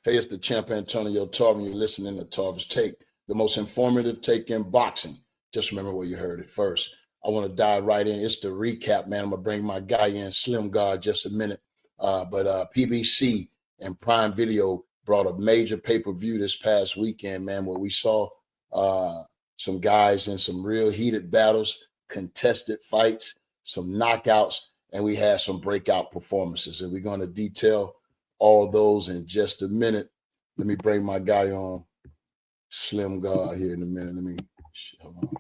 Hey, it's the champ Antonio Tarver. You're listening to Tarver's Take, the most informative take in boxing. Just remember where you heard it first. I want to dive right in. It's the recap, man. I'm going to bring my guy in, Slim God, just a minute. But PBC and Prime Video brought a major pay-per-view this past weekend, man, where we saw some guys in some real heated battles, contested fights, some knockouts, and we had some breakout performances. And we're going to detail all those in just a minute. Let me bring my guy on, Slim God, here in a minute. Let me, hold on.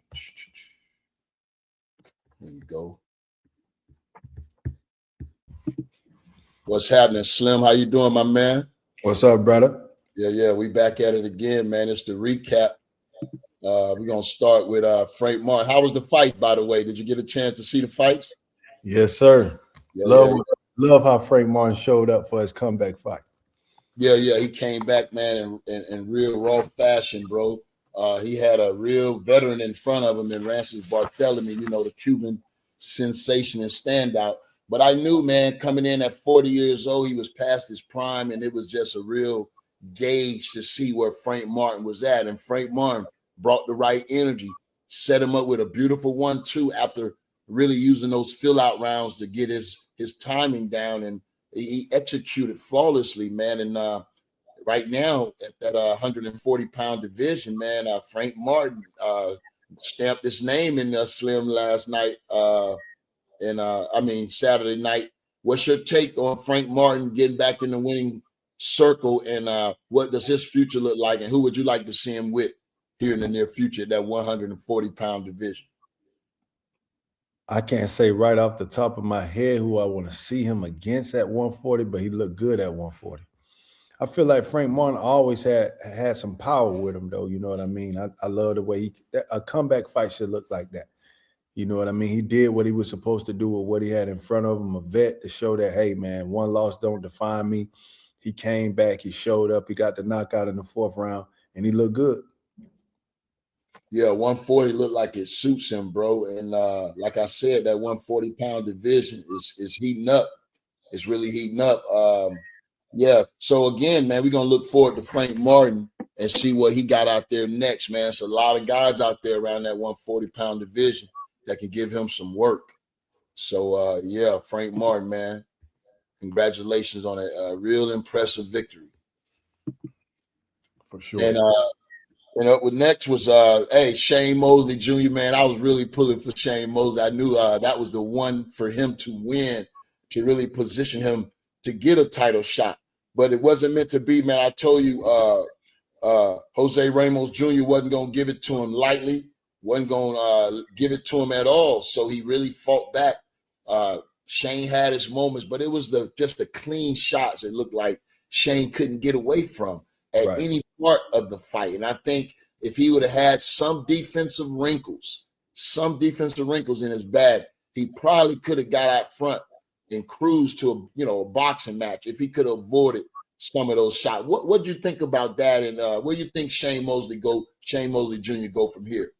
There we go. What's happening, Slim? How you doing, my man? What's up, brother? Yeah, we back at it again, man. It's the recap. We're going to start with Frank Martin. How was the fight, by the way? Did you get a chance to see the fights? Yes, sir. Love how Frank Martin showed up for his comeback fight. Yeah, he came back, man, in real raw fashion, bro. He had a real veteran in front of him in Rances Barthélemy, the Cuban sensation and standout. But I knew, man, coming in at 40 years old, he was past his prime, and it was just a real gauge to see where Frank Martin was at. And Frank Martin brought the right energy, set him up with a beautiful 1-2 after really using those fill-out rounds to get his timing down, and he executed flawlessly, man. And right now at that 140-pound division, man, Frank Martin stamped his name in Slim last night. Saturday night. What's your take on Frank Martin getting back in the winning circle, and what does his future look like, and who would you like to see him with here in the near future, that 140-pound division? I can't say right off the top of my head who I want to see him against at 140, but he looked good at 140. I feel like Frank Martin always had some power with him, though. You know what I mean? I love the way a comeback fight should look like that. You know what I mean? He did what he was supposed to do with what he had in front of him, a vet to show that, hey, man, one loss don't define me. He came back, he showed up, he got the knockout in the 4th round, and he looked good. Yeah, 140 looked like it suits him, bro. And like I said, that 140-pound division is heating up. It's really heating up. So again, man, we're going to look forward to Frank Martin and see what he got out there next, man. It's a lot of guys out there around that 140-pound division that can give him some work. So, Frank Martin, man, congratulations on a real impressive victory. For sure. And up with next was Shane Mosley Jr., man. I was really pulling for Shane Mosley. I knew that was the one for him to win, to really position him to get a title shot. But it wasn't meant to be, man. I told you Jose Ramos Jr. wasn't going to give it to him lightly, wasn't going to give it to him at all. So he really fought back. Shane had his moments, but it was just the clean shots it looked like Shane couldn't get away from at any part of the fight. And I think if he would have had some defensive wrinkles in his bag, he probably could have got out front and cruised to a boxing match if he could have avoided some of those shots. What do you think about that? And where do you think Shane Mosley Jr. go from here?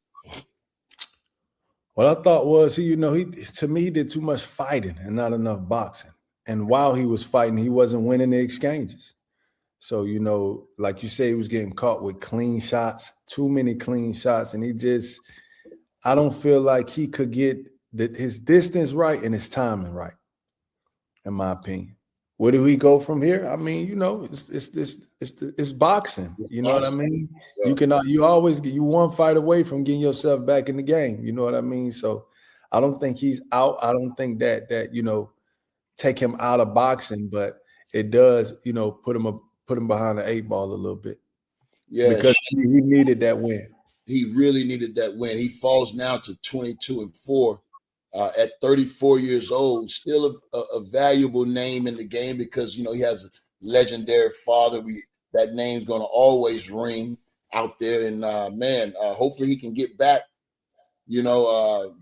What I thought was he did too much fighting and not enough boxing. And while he was fighting, he wasn't winning the exchanges. So, like you say, he was getting caught with clean shots, too many clean shots. And I don't feel like he could get his distance right and his timing right, in my opinion. Where do we go from here? I mean, it's boxing. You know what I mean? Yeah. You one fight away from getting yourself back in the game. You know what I mean? So I don't think he's out. I don't think that take him out of boxing, but it does, put him behind the 8 ball a little bit. Yeah. Because he needed that win. He really needed that win. He falls now to 22-4 at 34 years old. Still a valuable name in the game because, he has a legendary father. That name's going to always ring out there. And, hopefully he can get back,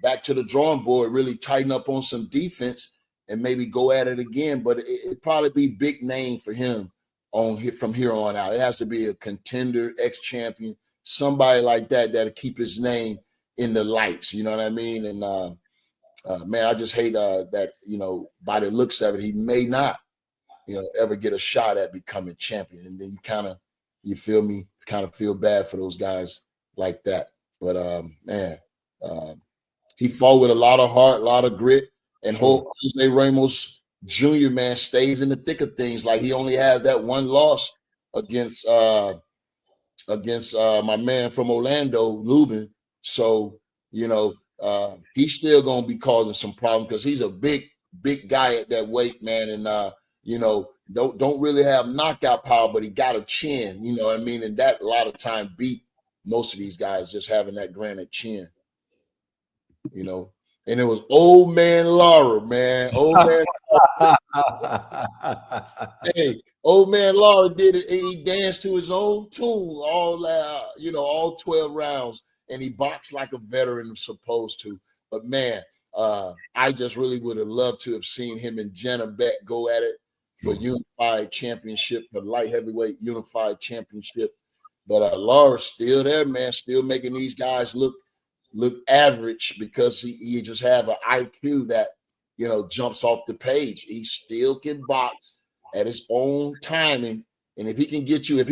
back to the drawing board, really tighten up on some defense and maybe go at it again. But it'd probably be big name for him from here on out. It has to be a contender, ex-champion, somebody like that'll keep his name in the lights. You know what I mean? And I just hate that, by the looks of it, he may not ever get a shot at becoming champion. And then you feel me, kind of feel bad for those guys like that. But man, he fought with a lot of heart, a lot of grit, and Jose Ramos Jr., man, stays in the thick of things. Like, he only had that one loss against my man from Orlando, Lubin. So, he's still gonna be causing some problems because he's a big guy at that weight, man. And don't really have knockout power, but he got a chin, you know what I mean? And that a lot of time beat most of these guys, just having that granite chin. And it was old man Lara, man. Old man hey, old man Lara did it. He danced to his own tune all 12 rounds, and he boxed like a veteran was supposed to. But man, I just really would have loved to have seen him and Jenna Beck go at it for unified championship, for light heavyweight unified championship. But Lara's still there, man, still making these guys look average because he just have an IQ that jumps off the page. He still can box at his own timing, and if he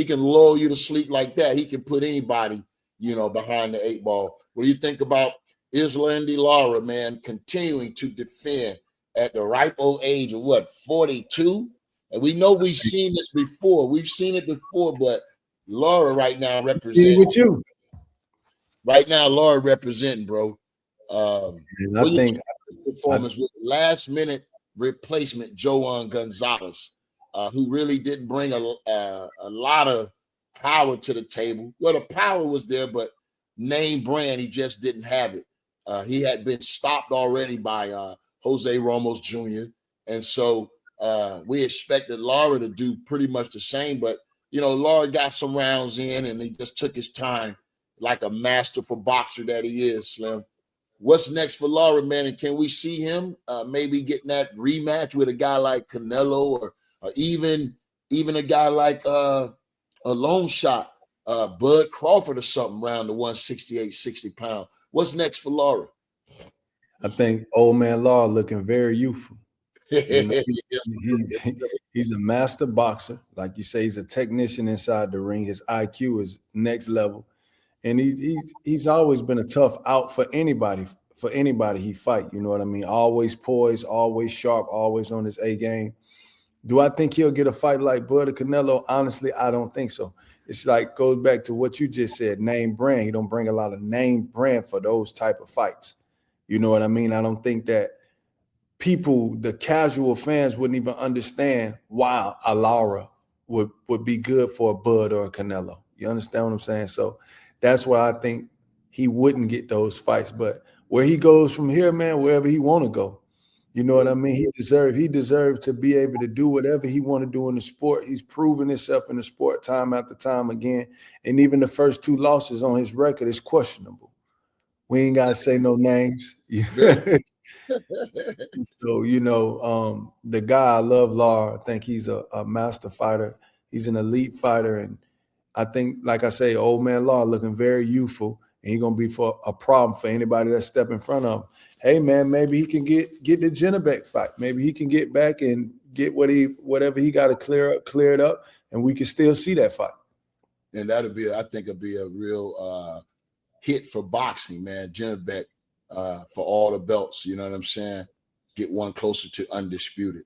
can lull you to sleep like that, he can put anybody behind the 8 ball. What do you think about Erislandy Lara, man, continuing to defend at the ripe old age of 42? And we know we've seen this before. We've seen it before, but Lara right now represents with you. Right now, Lara representing, bro. I think performance with last-minute replacement Joan Gonzalez, who really didn't bring a lot of power to the table. Well, the power was there, but name brand, he just didn't have it. He had been stopped already by Jose Ramos Jr., and so we expected Lara to do pretty much the same, but Lara got some rounds in, and he just took his time like a masterful boxer that he is, Slim. What's next for Lara, man? And can we see him maybe getting that rematch with a guy like Canelo or even a guy like a long shot, Bud Crawford or something around the 168, 60 pound? What's next for Lara? I think old man Lara looking very youthful. He's a master boxer. Like you say, he's a technician inside the ring. His IQ is next level. And he's always been a tough out for anybody he fight. You know what I mean? Always poised, always sharp, always on his A game. Do I think he'll get a fight like Bud or Canelo? Honestly, I don't think so. It's like goes back to what you just said, name brand. He don't bring a lot of name brand for those type of fights. You know what I mean? I don't think that people, the casual fans, wouldn't even understand why a Lara would be good for a Bud or a Canelo. You understand what I'm saying? So that's why I think he wouldn't get those fights. But where he goes from here, man, wherever he want to go, you know what I mean? He deserves to be able to do whatever he want to do in the sport. He's proven himself in the sport time after time again. And even the first 2 losses on his record is questionable. We ain't got to say no names. So, the guy, I love Lara. I think he's a master fighter. He's an elite fighter. And I think, like I say, old man Lara looking very youthful, and he's gonna be for a problem for anybody that step in front of him. Hey man, maybe he can get the Jenna Beck fight. Maybe he can get back and get whatever he got to clear it up, and we can still see that fight. And I think it'll be a real hit for boxing, man. Jenna Beck for all the belts. You know what I'm saying? Get one closer to undisputed.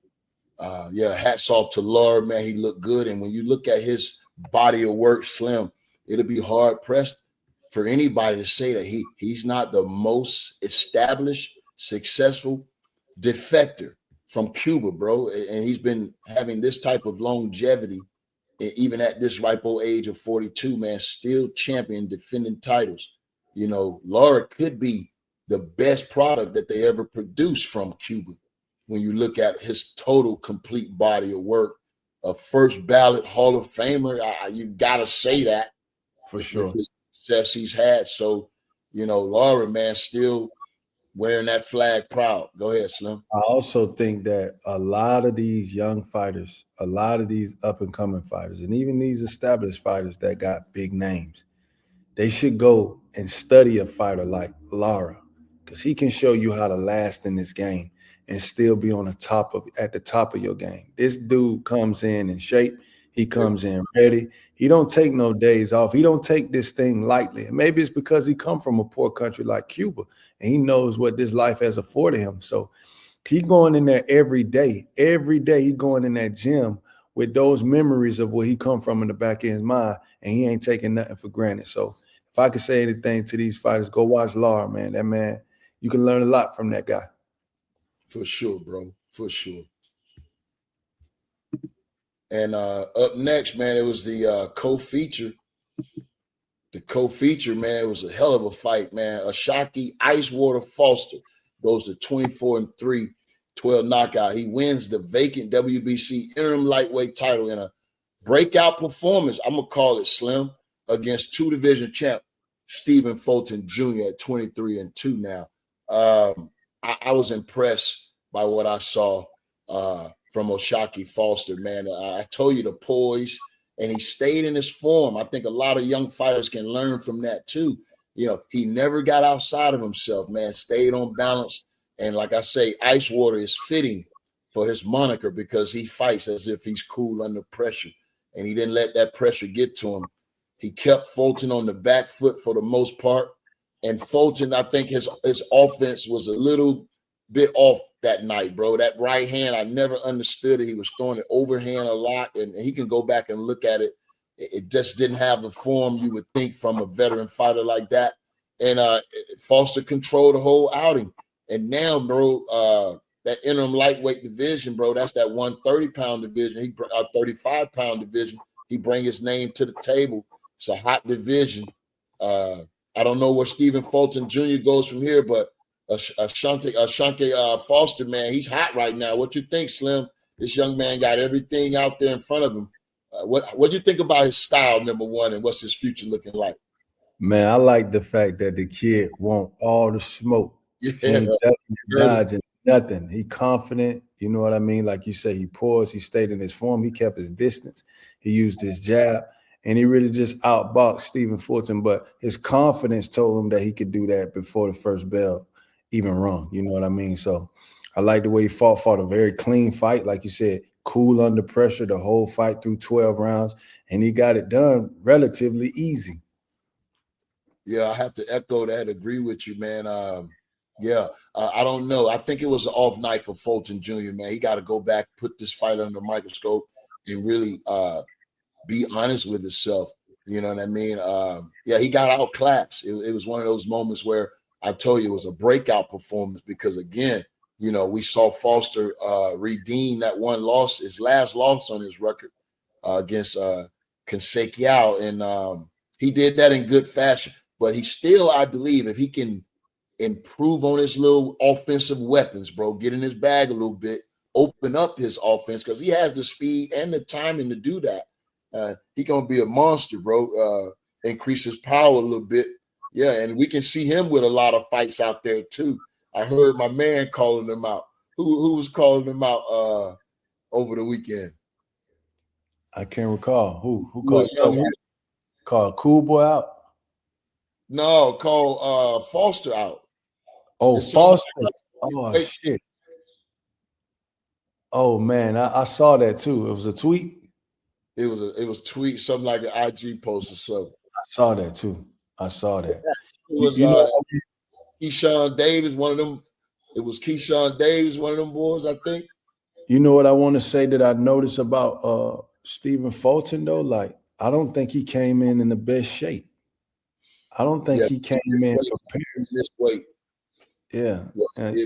Hats off to Lara, man. He looked good, and when you look at his body of work, Slim, it'll be hard pressed for anybody to say that he's not the most established, successful defector from Cuba, bro. And he's been having this type of longevity, even at this ripe old age of 42, man, still champion, defending titles. Lara could be the best product that they ever produced from Cuba when you look at his total complete body of work. A first ballot Hall of Famer, you got to say that for sure. With his success he's had. So, Lara, man, still wearing that flag proud. Go ahead, Slim. I also think that a lot of these young fighters, a lot of these up-and-coming fighters, and even these established fighters that got big names, they should go and study a fighter like Lara, because he can show you how to last in this game. and still be at the top of your game. This dude comes in shape. He comes in ready. He don't take no days off. He don't take this thing lightly. And maybe it's because he come from a poor country like Cuba, and he knows what this life has afforded him. So he going in there every day. Every day he going in that gym with those memories of where he come from in the back of his mind, and he ain't taking nothing for granted. So if I could say anything to these fighters, go watch Lara, man. That man, you can learn a lot from that guy. For sure, bro. For sure. And up next, man, it was the co-feature. The co-feature, man, it was a hell of a fight, man. Ashaki Icewater Foster goes to 24-3, 12 knockout. He wins the vacant WBC interim lightweight title in a breakout performance. I'm going to call it slim against two-division champ Stephen Fulton Jr. at 23-2 now. I was impressed by what I saw from Ashaki Foster, man. I told you the poise, and he stayed in his form. I think a lot of young fighters can learn from that too. You know, he never got outside of himself, man, stayed on balance. And like I say, Icewater is fitting for his moniker because he fights as if he's cool under pressure, and he didn't let that pressure get to him. He kept Fulton on the back foot for the most part. And Fulton, I think his offense was a little bit off that night, bro. That right hand, I never understood it. He was throwing it overhand a lot, and he can go back and look at it. It just didn't have the form you would think from a veteran fighter like that. And Foster controlled the whole outing. And now, bro, that interim lightweight division, bro, that's that 130-pound division. 35-pound division. He bring his name to the table. It's a hot division. I don't know where Stephen Fulton Jr. goes from here, but Ashante Foster, man, he's hot right now. What you think, Slim? This young man got everything out there in front of him. What do you think about his style, number one, and what's his future looking like? Man, I like the fact that the kid want all the smoke. Yeah. He ain't dodging nothing. He confident. You know what I mean? Like you say, he paused. He stayed in his form. He kept his distance. He used his jab. And he really just outboxed Stephen Fulton. But his confidence told him that he could do that before the first bell even rung. You know what I mean? So I like the way he fought a very clean fight. Like you said, cool under pressure the whole fight through 12 rounds. And he got it done relatively easy. Yeah, I have to echo that. Agree with you, man. I don't know. I think it was an off night for Fulton Jr., man. He got to go back, put this fight under the microscope, and really be honest with himself. You know what I mean? He got outclassed. It was one of those moments where I told you it was a breakout performance because, again, you know, we saw Foster redeem that one loss, his last loss on his record against Consequiao, and he did that in good fashion. But he still, I believe, if he can improve on his little offensive weapons, bro, get in his bag a little bit, open up his offense, because he has the speed and the timing to do that. He gonna be a monster, bro. Increase his power a little bit. Yeah, and we can see him with a lot of fights out there too. I heard my man calling him out. Who was calling him out over the weekend? I can't recall. Who called Cool Boy out? No, called Foster out. Oh, Foster. Oh, shit. Oh, man, I saw that too. It was a tweet. It was tweet, something like an IG post or something. I saw that too. I saw that. It was Keyshawn Davis, one of them. It was Keyshawn Davis, one of them boys, I think. You know what I want to say that I noticed about Stephen Fulton, though? Like, I don't think he came in the best shape. I don't think he came in prepared. Missed weight. Yeah. And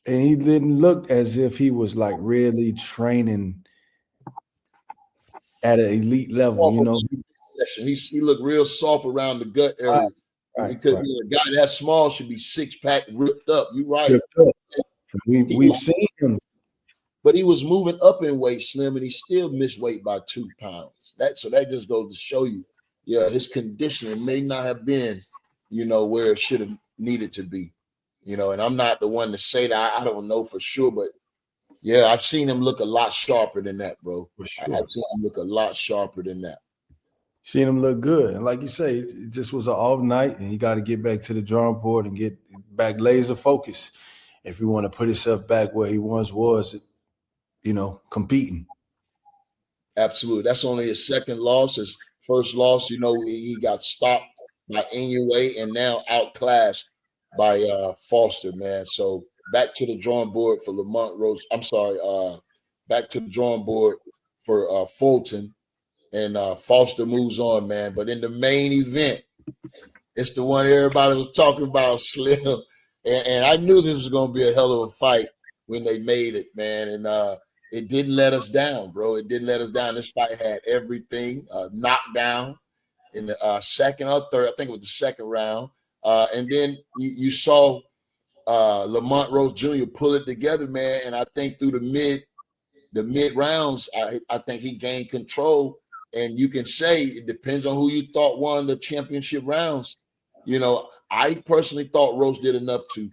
he didn't look as if he was like really training at an elite level, you know. He looked real soft around the gut area. Because a guy that small should be six-pack ripped up. You're right. We've seen him. But he was moving up in weight, Slim, and he still missed weight by 2 pounds. So that just goes to show you, his conditioning may not have been, where it should have needed to be. And I'm not the one to say that. I don't know for sure, but I've seen him look a lot sharper than that, bro. For sure. I've seen him look a lot sharper than that. Seen him look good. And like you say, it just was an off night, and he got to get back to the drawing board and get back laser focus. if he want to put himself back where he once was, competing. Absolutely. That's only his second loss. His first loss, he got stopped by Inoue and now outclassed by Foster, man. So back to the drawing board for Lamont Roach. I'm sorry, back to the drawing board for Fulton. And Foster moves on, man. But in the main event, it's the one everybody was talking about, Slim. And I knew this was going to be a hell of a fight when they made it, man. And it didn't let us down, bro. It didn't let us down. This fight had everything, knocked down in the second or third. I think it was the second round. And then you saw Lamont Roach Jr. pull it together, man. And I think through the mid rounds, I think he gained control. And you can say it depends on who you thought won the championship rounds. I personally thought Roach did enough to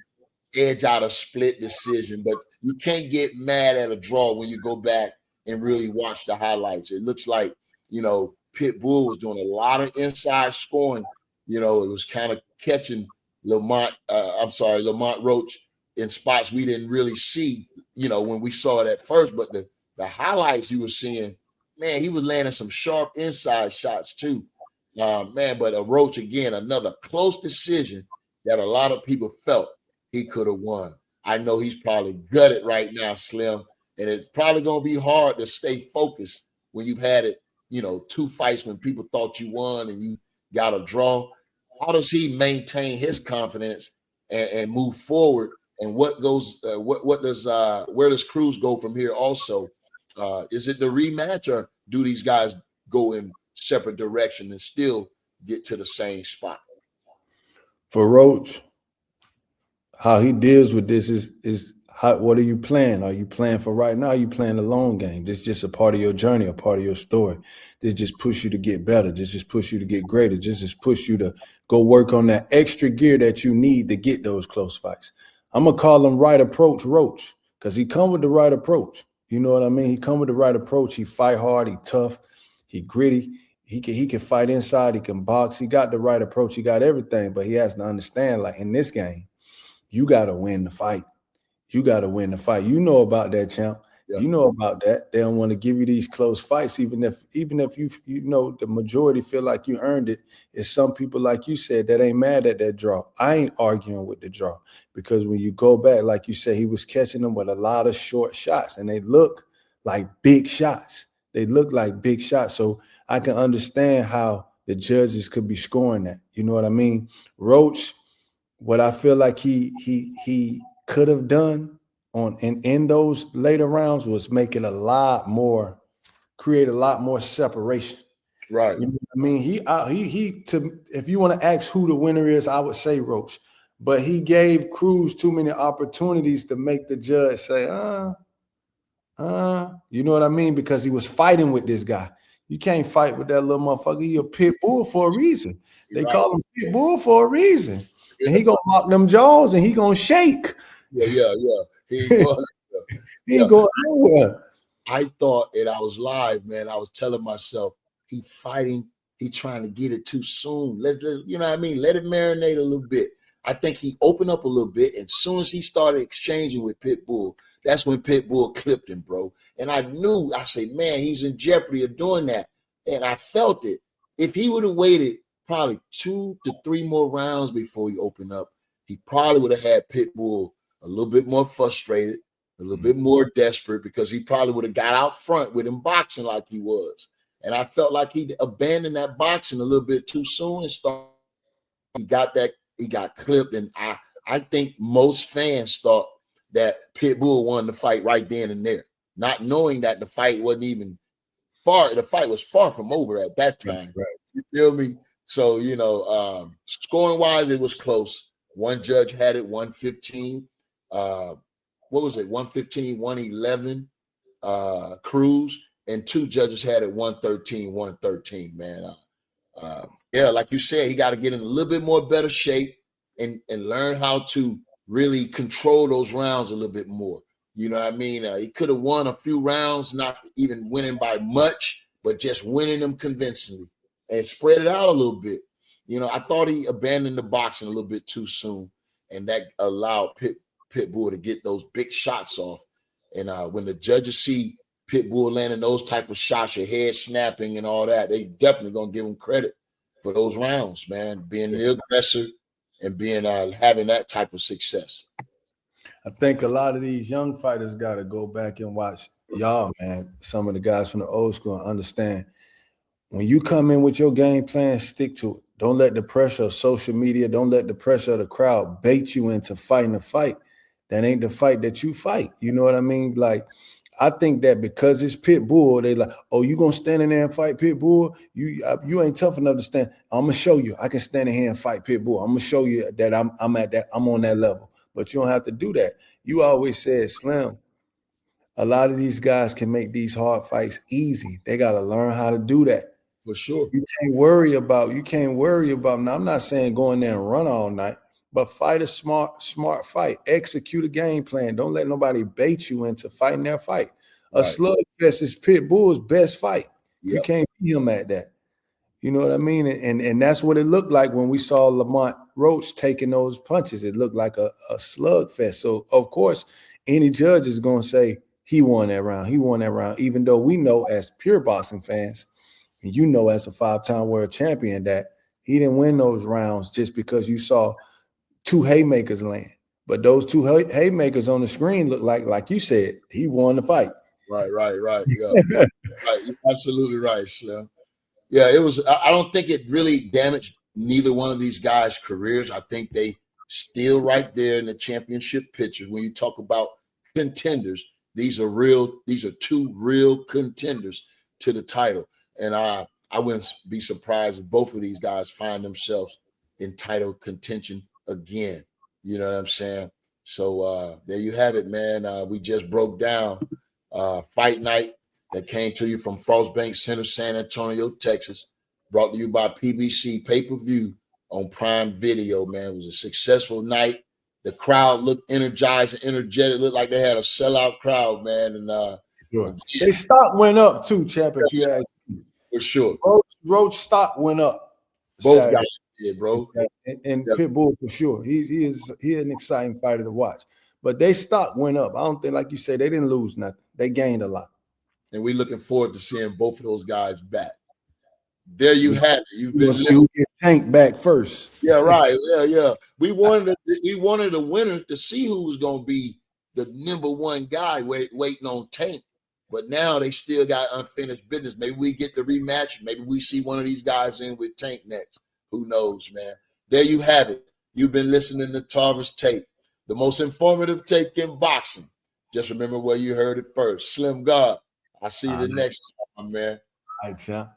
edge out a split decision, but you can't get mad at a draw when you go back and really watch the highlights. It looks like, Pitbull was doing a lot of inside scoring. It was kind of catching Lamont Roach in spots we didn't really see, when we saw it at first. But the highlights you were seeing, man, he was landing some sharp inside shots too. Man, but a Roach, again, another close decision that a lot of people felt he could have won. I know he's probably gutted right now, Slim, and it's probably going to be hard to stay focused when you've had it, two fights when people thought you won and you got a draw. How does he maintain his confidence and move forward? And where does Cruz go from here also? Is it the rematch, or do these guys go in separate direction and still get to the same spot? For Roach, how he deals with this is what are you playing? Are you playing for right now? Are you playing the long game? This is just a part of your journey, a part of your story. This just push you to get better. This just push you to get greater. This just push you to go work on that extra gear that you need to get those close fights. I'm gonna call him right approach Roach, because he come with the right approach. You know what I mean? He come with the right approach. He fight hard. He tough. He gritty. He can fight inside. He can box. He got the right approach. He got everything. But he has to understand, like in this game, you got to win the fight. You got to win the fight. You know about that, champ. Yeah. You know about that. They don't want to give you these close fights, even if the majority feel like you earned it. It's some people, like you said, that ain't mad at that draw. I ain't arguing with the draw, because when you go back, like you said, he was catching them with a lot of short shots, and they look like big shots. They look like big shots. So I can understand how the judges could be scoring that. You know what I mean? Roach, what I feel like he could have done in those later rounds was create a lot more separation. Right. You know what I mean? If you want to ask who the winner is, I would say Roach. But he gave Cruz too many opportunities to make the judge say, you know what I mean? Because he was fighting with this guy. You can't fight with that little motherfucker. He a pit bull for a reason. They call him pit bull for a reason. And he gonna lock them jaws and he gonna shake. Yeah. He ain't going nowhere. I thought, and I was live, man. I was telling myself, he fighting, he trying to get it too soon. You know what I mean? Let it marinate a little bit. I think he opened up a little bit, and as soon as he started exchanging with Pitbull, that's when Pitbull clipped him, bro. And I said, man, he's in jeopardy of doing that. And I felt it. If he would have waited probably 2 to 3 more rounds before he opened up, he probably would have had Pitbull a little bit more frustrated, a little bit more desperate, because he probably would have got out front with him boxing like he was. And I felt like he abandoned that boxing a little bit too soon and he got clipped. And I think most fans thought that Pitbull won the fight right then and there, not knowing that the fight wasn't even far. The fight was far from over at that time. Right. You feel me? So, scoring wise, it was close. One judge had it 115. What was it? 115, 111, Cruz, and 2 judges had it 113, man. Like you said, he got to get in a little bit more better shape and learn how to really control those rounds a little bit more. You know what I mean? He could have won a few rounds, not even winning by much, but just winning them convincingly and spread it out a little bit. I thought he abandoned the boxing a little bit too soon, and that allowed Pitbull to get those big shots off. And when the judges see Pitbull landing those type of shots, your head snapping and all that, they definitely gonna give him credit for those rounds, man. Being the aggressor and being having that type of success. I think a lot of these young fighters got to go back and watch y'all, man. Some of the guys from the old school and understand when you come in with your game plan, stick to it. Don't let the pressure of social media, don't let the pressure of the crowd bait you into fighting a fight. That ain't the fight that you fight. You know what I mean? Like, I think that because it's Pitbull, they like, oh, you gonna stand in there and fight Pitbull? You ain't tough enough to stand. I'm gonna show you. I can stand in here and fight Pitbull. I'm gonna show you that I'm on that level. But you don't have to do that. You always said, Slim, a lot of these guys can make these hard fights easy. They got to learn how to do that. For sure. You can't worry about, now I'm not saying go in there and run all night, but fight a smart fight. Execute a game plan. Don't let nobody bait you into fighting their fight. A slugfest is Pitbull's best fight. Yep. You can't beat him at that. You know what I mean? And that's what it looked like when we saw Lamont Roach taking those punches. It looked like a slugfest. So, of course, any judge is going to say he won that round. He won that round, even though we know as pure boxing fans, and you know as a 5-time world champion that he didn't win those rounds just because you saw two haymakers land. But those two haymakers on the screen look like you said, he won the fight. Right. Yeah. Right. You're absolutely right, Slim. Yeah, it was. I don't think it really damaged neither one of these guys' careers. I think they still right there in the championship picture. When you talk about contenders, these are two real contenders to the title. And I wouldn't be surprised if both of these guys find themselves in title contention again. You know what I'm saying? So there you have it, man. We just broke down Fight Night that came to you from Frostbank Center, San Antonio, Texas, brought to you by PBC Pay-Per-View on Prime Video, man. It was a successful night. The crowd looked energized and energetic. Looked like they had a sellout crowd, man. And sure. Their stock went up too, champ, if you ask me. For sure. Roach stock went up. Both Saturday. Guys did, bro. And Pitbull for sure. He is an exciting fighter to watch. But their stock went up. I don't think, like you said, they didn't lose nothing. They gained a lot. And we're looking forward to seeing both of those guys back. There you have it. You've been get Tank back first. Yeah, right. Yeah. We wanted the winners to see who was going to be the number one guy waiting on Tank. But now they still got unfinished business. Maybe we get the rematch. Maybe we see one of these guys in with Tank next. Who knows, man? There you have it. You've been listening to Tarver's Take, the most informative take in boxing. Just remember where you heard it first. Slim God. I'll see you the next time, man. All right, champ.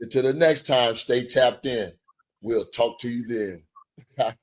Until the next time, stay tapped in. We'll talk to you then.